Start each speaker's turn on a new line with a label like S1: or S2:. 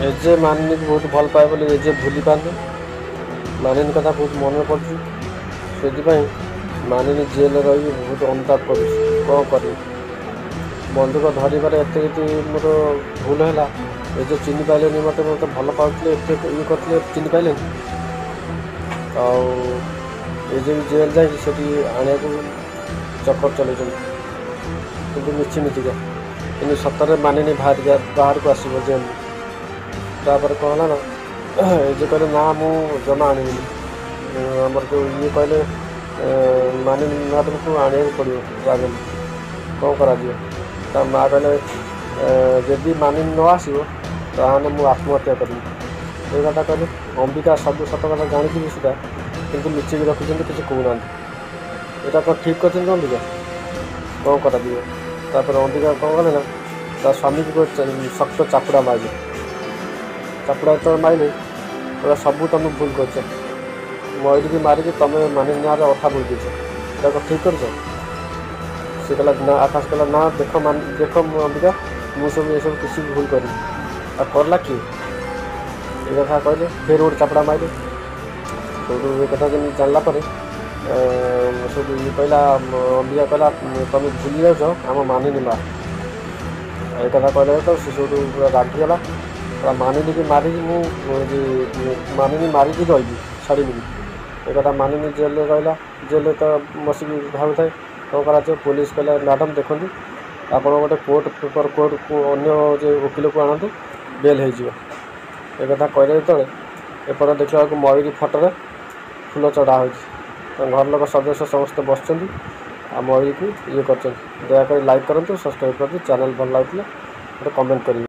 S1: एजे मानिनी को बहुत भल पाए बोली एजे भूली पारनी मानिनी कथा बहुत मन पड़ुଛି ସେଥିପାଇଁ मानिनी जेल रही बहुत अनुताप कर कौन कर बंधुक धरबार एत मोर भूल है एजे चिन्ह पाइले मत मत भल पाते ये करते चिन्ह पाइले आजे भी जेल जा आने को चक्कर चल मिची मिचिका कि सतरे मानिनी बाहर को आसब जेल तापर कौन है ना ये कहले ना मु जमा आनी आमर जो ये कहले मानी मैडम को आने पड़ो जागे कौन कर माँ कहले जदि मानी न आसो ताने मु आत्महत्या करी ये कथा कहले अंबिका सब सत कथा जानी सीधा कि लुचिक रखिंट किसी कहना यहाँ कौन ठीक कर अंबिका कौन कर अंबिका कौन कले ना स्वामी को शक्त चापुड़ा मारे चापुड़ा तो मारे पूरा सबू तुम भूल कर मयूर की मारिकी तुम मानी ना अठा बोल देच देखो ठीक कर सी कहला ना आकाश कहला ना देख देख अंबिका मुझे सब ये सब किसी भूल कर करला किए ये कथा कहले फिर गोटे चापुड़ा मारे सब ये कथा जब जानला सब ये कहला अंबिका कहला तुम भूली जाओ आम मानिनी माँ ये कथा कहले तो सी सब पूरा रागिगला मानिनी की मारिकी मानिनी मारिकी रही छाड़ी एक कथा मानिनी जेल रहा जेल तो बसिक भाव थाए कौन कर पुलिस कहला मैडम देखो आप गोटे कोर्ट पेपर कोर्ट को अन्य वकिल को आणतु बेल हो कथा कहले जो एपटे देखा मयूरी फटोरे फुल चढ़ा हो घर लोक सदस्य समस्त बस मयूरी को ये कर दयाकोरी लाइक करूँ सब्सक्राइब कर चैनल भल लगे गोटे कमेंट करेंगे।